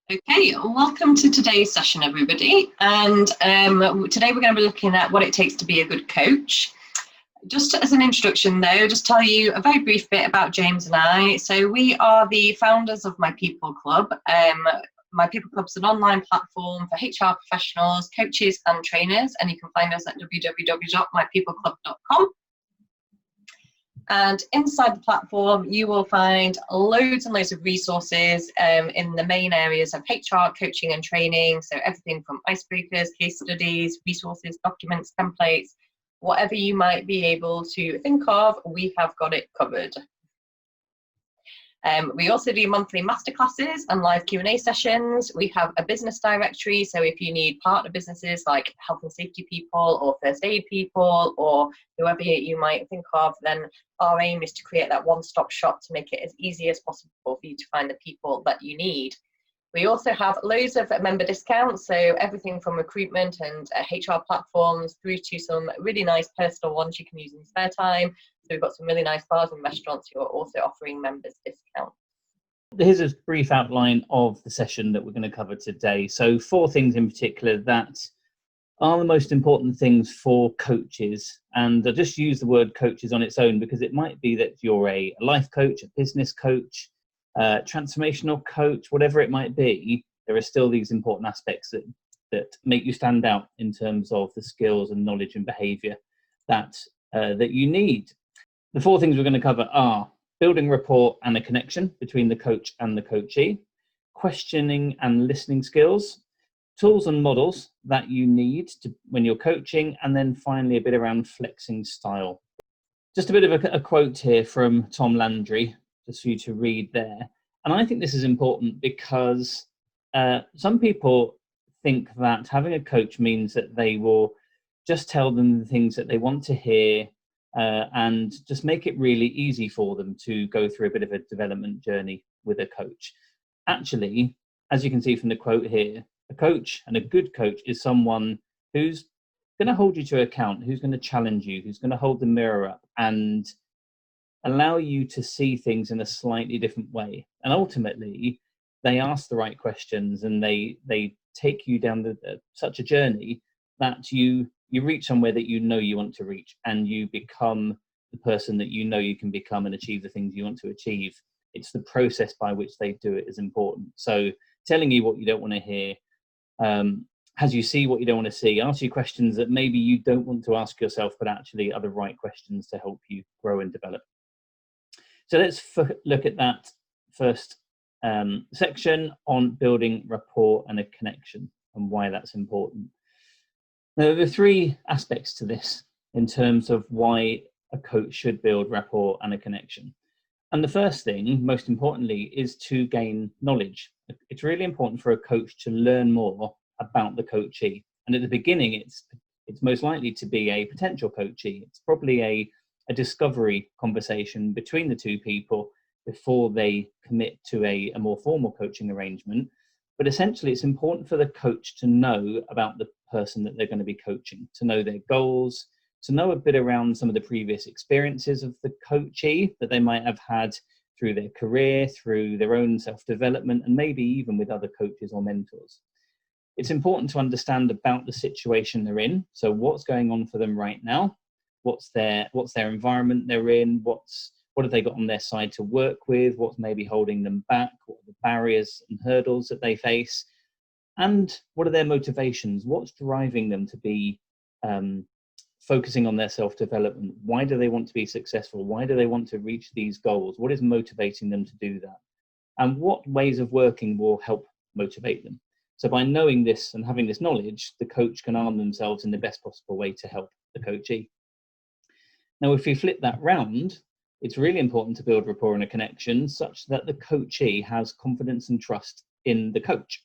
Okay, welcome to today's session, everybody. And today we're going to be looking at what it takes to be a good coach. Just as an introduction though, just tell you a very brief bit about James and I. So we are the founders of MyPeopleClub. MyPeopleClub is an online platform for HR professionals, coaches and trainers, and you can find us at www.mypeopleclub.com. And inside the platform, you will find loads and loads of resources in the main areas of HR, coaching and training. So everything from icebreakers, case studies, resources, documents, templates, whatever you might be able to think of, we have got it covered. We also do monthly masterclasses and live Q&A sessions. We have a business directory, so if you need partner businesses like health and safety people or first aid people or whoever you might think of, then our aim is to create that one-stop shop to make it as easy as possible for you to find the people that you need. We also have loads of member discounts, so everything from recruitment and HR platforms through to some really nice personal ones you can use in spare time. So we've got some really nice bars and restaurants who are also offering members discounts. Here's a brief outline of the session that we're going to cover today. So 4 things in particular that are the most important things for coaches. And I'll just use the word coaches on its own because it might be that you're a life coach, a business coach, transformational coach, whatever it might be. There are still these important aspects that make you stand out in terms of the skills and knowledge and behavior that you need. The 4 things we're going to cover are building rapport and a connection between the coach and the coachee, questioning and listening skills, tools and models that you need when you're coaching, and then finally a bit around flexing style. Just a bit of a quote here from Tom Landry, just for you to read there. And I think this is important because some people think that having a coach means that they will just tell them the things that they want to hear, and just make it really easy for them to go through a bit of a development journey with a coach. Actually, as you can see from the quote here, a coach and a good coach is someone who's going to hold you to account, who's going to challenge you, who's going to hold the mirror up and allow you to see things in a slightly different way. And ultimately, they ask the right questions and they take you down such a journey that you reach somewhere that you know you want to reach, and you become the person that you know you can become and achieve the things you want to achieve. It's the process by which they do it is important. So telling you what you don't want to hear, as you see what you don't want to see, ask you questions that maybe you don't want to ask yourself, but actually are the right questions to help you grow and develop. So let's look at that first section on building rapport and a connection and why that's important. Now, there are 3 aspects to this in terms of why a coach should build rapport and a connection. And the first thing, most importantly, is to gain knowledge. It's really important for a coach to learn more about the coachee. And at the beginning, it's most likely to be a potential coachee. It's probably a discovery conversation between the 2 people before they commit to a more formal coaching arrangement. But essentially, it's important for the coach to know about the person that they're going to be coaching, to know their goals, to know a bit around some of the previous experiences of the coachee that they might have had through their career, through their own self-development, and maybe even with other coaches or mentors. It's important to understand about the situation they're in. So what's going on for them right now? What's their environment they're in? What have they got on their side to work with? What's maybe holding them back? What are the barriers and hurdles that they face? And what are their motivations? What's driving them to be focusing on their self-development? Why do they want to be successful? Why do they want to reach these goals? What is motivating them to do that? And what ways of working will help motivate them? So by knowing this and having this knowledge, the coach can arm themselves in the best possible way to help the coachee. Now, if we flip that round, it's really important to build rapport and a connection such that the coachee has confidence and trust in the coach.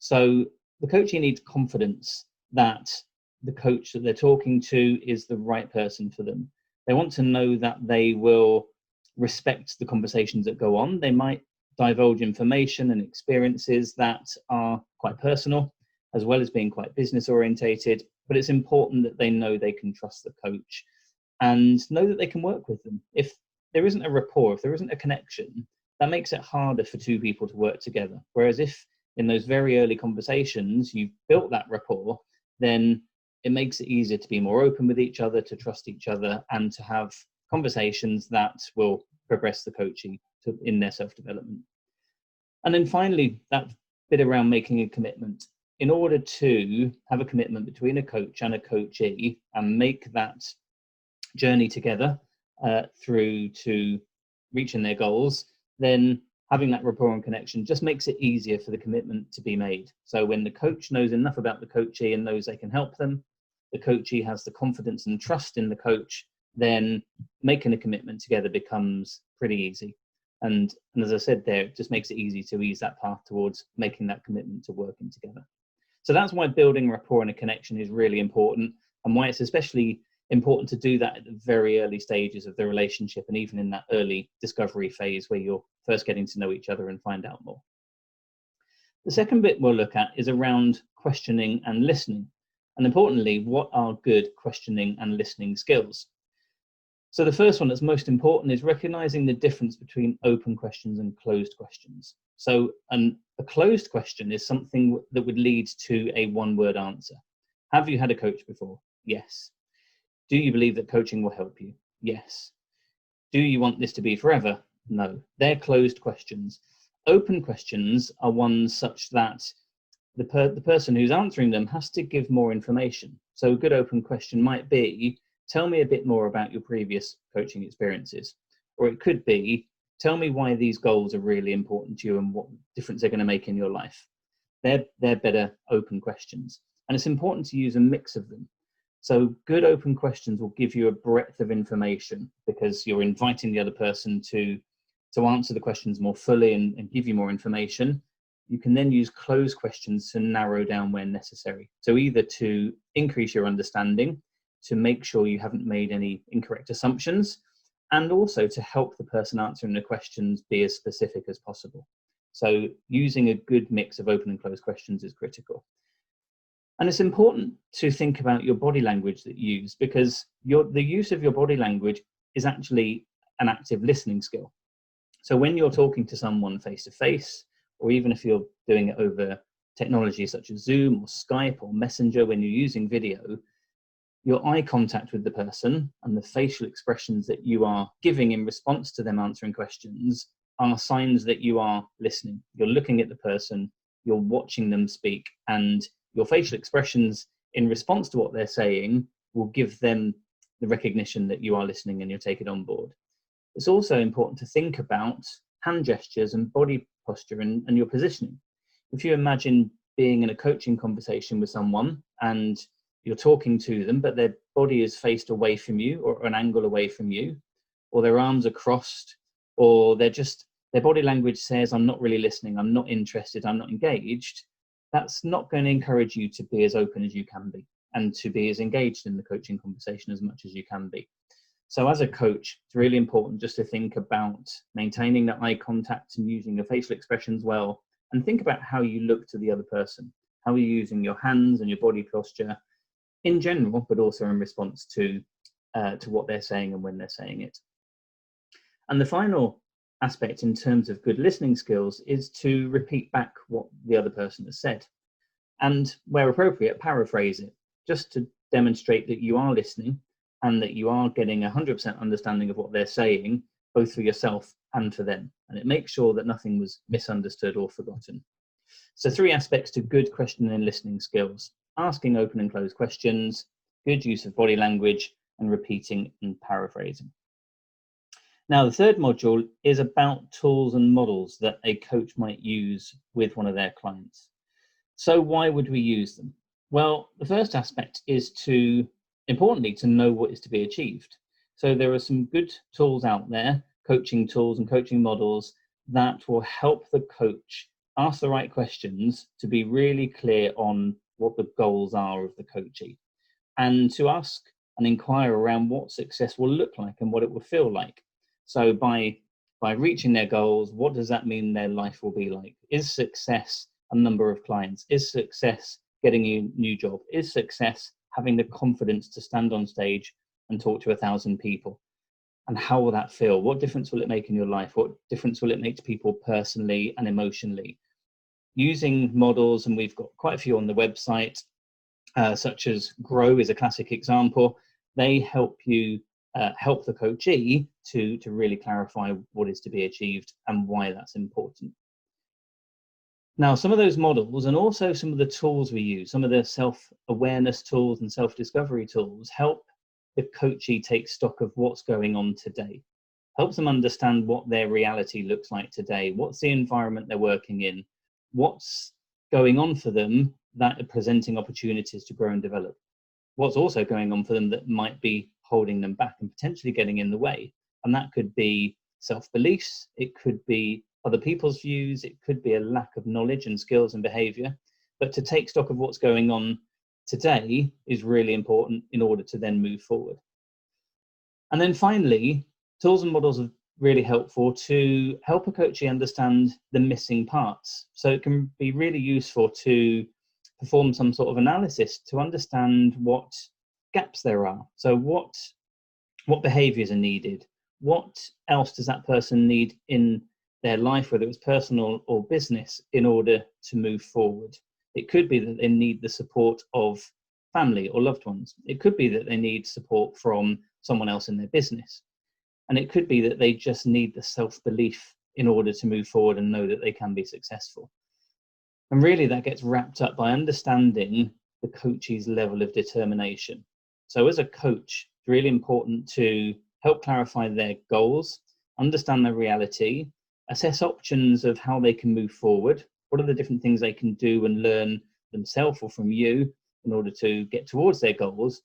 So the coachee needs confidence that the coach that they're talking to is the right person for them. They want to know that they will respect the conversations that go on. They might divulge information and experiences that are quite personal, as well as being quite business orientated, but it's important that they know they can trust the coach and know that they can work with them. If there isn't a rapport, if there isn't a connection, that makes it harder for 2 people to work together. Whereas if in those very early conversations, you've built that rapport, then it makes it easier to be more open with each other, to trust each other, and to have conversations that will progress the coachee in their self-development. And then finally, that bit around making a commitment. In order to have a commitment between a coach and a coachee and make that journey together through to reaching their goals, then having that rapport and connection just makes it easier for the commitment to be made. So when the coach knows enough about the coachee and knows they can help them, the coachee has the confidence and trust in the coach, then making a commitment together becomes pretty easy. And as I said there, it just makes it easy to ease that path towards making that commitment to working together. So that's why building rapport and a connection is really important, and why it's especially important to do that at the very early stages of the relationship, and even in that early discovery phase where you're first getting to know each other and find out more. The second bit we'll look at is around questioning and listening. And importantly, what are good questioning and listening skills? So the first one that's most important is recognizing the difference between open questions and closed questions. So a closed question is something that would lead to a one-word answer. Have you had a coach before? Yes. Do you believe that coaching will help you? Yes. Do you want this to be forever? No. They're closed questions. Open questions are ones such that the person who's answering them has to give more information. So a good open question might be, tell me a bit more about your previous coaching experiences. Or it could be, tell me why these goals are really important to you and what difference they're going to make in your life. They're better open questions. And it's important to use a mix of them. So good open questions will give you a breadth of information because you're inviting the other person to answer the questions more fully and give you more information. You can then use closed questions to narrow down where necessary. So either to increase your understanding, to make sure you haven't made any incorrect assumptions, and also to help the person answering the questions be as specific as possible. So using a good mix of open and closed questions is critical. And it's important to think about your body language that you use, because the use of your body language is actually an active listening skill. So when you're talking to someone face to face, or even if you're doing it over technology such as Zoom or Skype or Messenger, when you're using video, your eye contact with the person and the facial expressions that you are giving in response to them answering questions are signs that you are listening. You're looking at the person, you're watching them speak, and your facial expressions in response to what they're saying will give them the recognition that you are listening and you'll take it on board. It's also important to think about hand gestures and body posture and your positioning. If you imagine being in a coaching conversation with someone and you're talking to them, but their body is faced away from you or an angle away from you, or their arms are crossed, or their body language says, I'm not really listening, I'm not interested, I'm not engaged, that's not going to encourage you to be as open as you can be and to be as engaged in the coaching conversation as much as you can be. So as a coach, it's really important just to think about maintaining that eye contact and using your facial expressions well, and think about how you look to the other person. How are you using your hands and your body posture in general, but also in response to what they're saying and when they're saying it. And the final aspect in terms of good listening skills is to repeat back what the other person has said. And where appropriate, paraphrase it, just to demonstrate that you are listening and that you are getting 100% understanding of what they're saying, both for yourself and for them. And it makes sure that nothing was misunderstood or forgotten. So 3 aspects to good questioning and listening skills: asking open and closed questions, good use of body language, and repeating and paraphrasing. Now, the third module is about tools and models that a coach might use with one of their clients. So why would we use them? Well, the first aspect is importantly, to know what is to be achieved. So there are some good tools out there, coaching tools and coaching models that will help the coach ask the right questions to be really clear on what the goals are of the coachee, and to ask and inquire around what success will look like and what it will feel like. So by reaching their goals, what does that mean their life will be like? Is success a number of clients? Is success getting you a new job? Is success having the confidence to stand on stage and talk to 1,000 people? And how will that feel? What difference will it make in your life? What difference will it make to people personally and emotionally? using models, and we've got quite a few on the website, such as GROW is a classic example. They help you help the coachee to really clarify what is to be achieved and why that's important. Now, some of those models and also some of the tools we use, some of the self-awareness tools and self-discovery tools, help the coachee take stock of what's going on today, helps them understand what their reality looks like today, what's the environment they're working in, what's going on for them that are presenting opportunities to grow and develop, what's also going on for them that might be holding them back and potentially getting in the way. And that could be self-beliefs, it could be other people's views, it could be a lack of knowledge and skills and behavior. But to take stock of what's going on today is really important in order to then move forward. And then finally, tools and models are really helpful to help a coachee understand the missing parts. So it can be really useful to perform some sort of analysis to understand what gaps there are. So what behaviors are needed? What else does that person need in their life, whether it's personal or business, in order to move forward? It could be that they need the support of family or loved ones. It could be that they need support from someone else in their business. And it could be that they just need the self-belief in order to move forward and know that they can be successful. And really that gets wrapped up by understanding the coachee's level of determination. So as a coach, it's really important to help clarify their goals, understand their reality, assess options of how they can move forward. What are the different things they can do and learn themselves or from you in order to get towards their goals,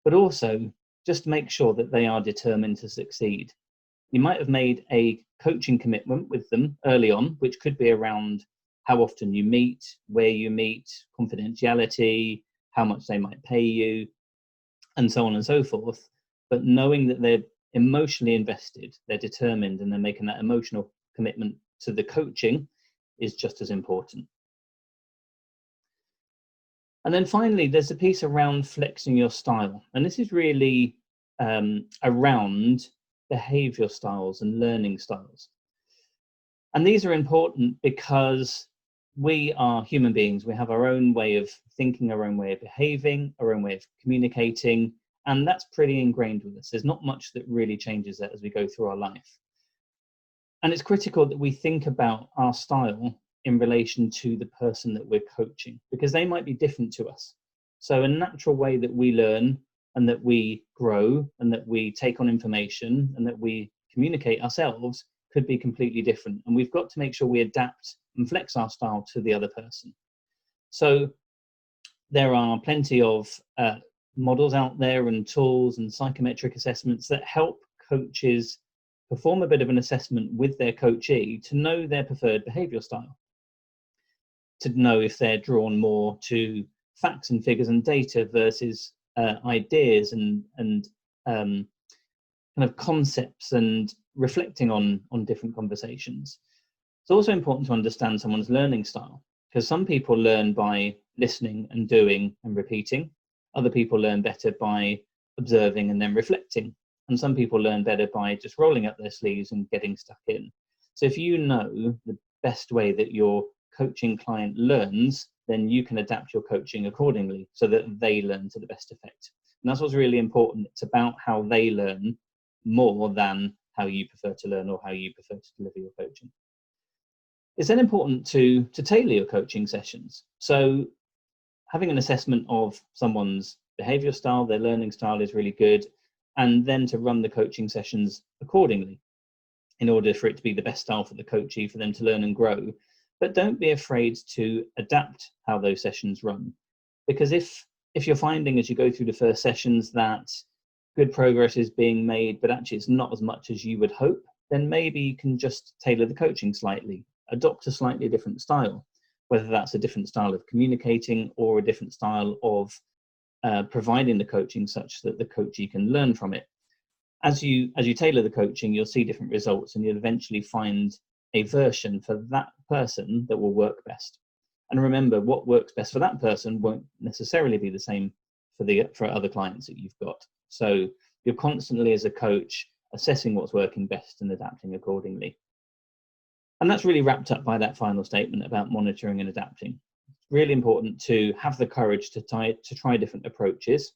but also just make sure that they are determined to succeed. You might have made a coaching commitment with them early on, which could be around how often you meet, where you meet, confidentiality, how much they might pay you, and so on and so forth. But knowing that they're emotionally invested, they're determined, and they're making that emotional commitment to the coaching is just as important. And then finally, there's a piece around flexing your style. And this is really around behavior styles and learning styles. And these are important because we are human beings. We have our own way of thinking, our own way of behaving, our own way of communicating, and that's pretty ingrained with us. There's not much that really changes that as we go through our life. And it's critical that we think about our style in relation to the person that we're coaching, because they might be different to us. So a natural way that we learn and that we grow and that we take on information and that we communicate ourselves could be completely different. And we've got to make sure we adapt and flex our style to the other person. So there are plenty of models out there and tools and psychometric assessments that help coaches perform a bit of an assessment with their coachee to know their preferred behavior style, to know if they're drawn more to facts and figures and data versus ideas and kind of concepts and reflecting on different conversations. It's also important to understand someone's learning style, because some people learn by listening and doing and repeating. Other people learn better by observing and then reflecting. And some people learn better by just rolling up their sleeves and getting stuck in. So if you know the best way that your coaching client learns, then you can adapt your coaching accordingly so that they learn to the best effect. And that's what's really important. It's about how they learn more than how you prefer to learn or how you prefer to deliver your coaching. It's then important to tailor your coaching sessions. So having an assessment of someone's behavior style, their learning style is really good, and then to run the coaching sessions accordingly in order for it to be the best style for the coachee, for them to learn and grow. But don't be afraid to adapt how those sessions run, because if you're finding as you go through the first sessions that good progress is being made, but actually it's not as much as you would hope, then maybe you can just tailor the coaching slightly, adopt a slightly different style, whether that's a different style of communicating or a different style of providing the coaching such that the coachee can learn from it. As you tailor the coaching, you'll see different results, and you'll eventually find a version for that person that will work best. And remember, what works best for that person won't necessarily be the same for other clients that you've got. So you're constantly, as a coach, assessing what's working best and adapting accordingly. And that's really wrapped up by that final statement about monitoring and adapting. It's really important to have the courage to try different approaches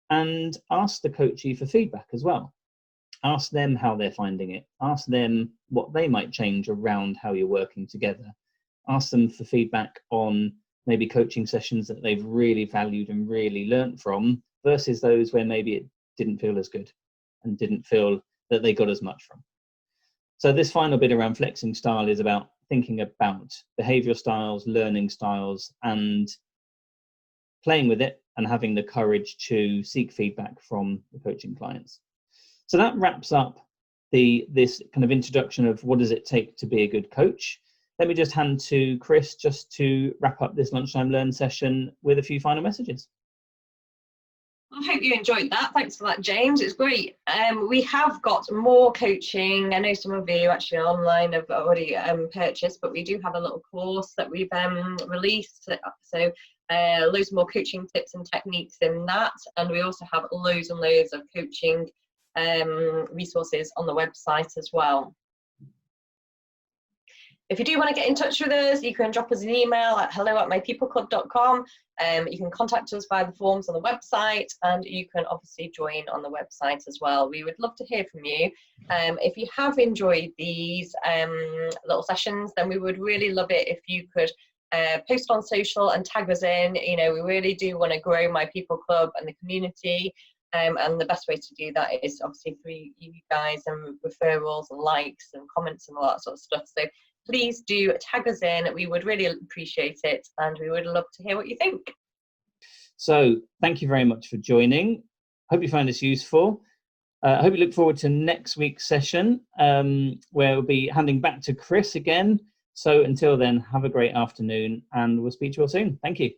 and ask the coachee for feedback as well. Ask them how they're finding it. Ask them what they might change around how you're working together. Ask them for feedback on maybe coaching sessions that they've really valued and really learnt from versus those where maybe it didn't feel as good and didn't feel that they got as much from. So this final bit around flexing style is about thinking about behavioural styles, learning styles, and playing with it and having the courage to seek feedback from the coaching clients. So that wraps up this kind of introduction of what does it take to be a good coach. Let me just hand to Chris just to wrap up this Lunchtime Learn session with a few final messages. I hope you enjoyed that. Thanks for that, James. It's great. We have got more coaching. I know some of you actually online have already purchased, but we do have a little course that we've released. So loads more coaching tips and techniques in that. And we also have loads and loads of coaching resources on the website as well. If you do want to get in touch with us, you can drop us an email at hello@mypeopleclub.com. You can contact us via the forms on the website, and you can obviously join on the website as well. We would love to hear from you. If you have enjoyed these little sessions, then we would really love it if you could post on social and tag us in. You know, we really do want to grow My People Club and the community. And the best way to do that is obviously through you guys and referrals and likes and comments and all that sort of stuff. So please do tag us in. We would really appreciate it, and we would love to hear what you think. So thank you very much for joining. Hope you found this useful. I hope you look forward to next week's session, where we'll be handing back to Chris again. So until then, have a great afternoon, and we'll speak to you all soon. Thank you.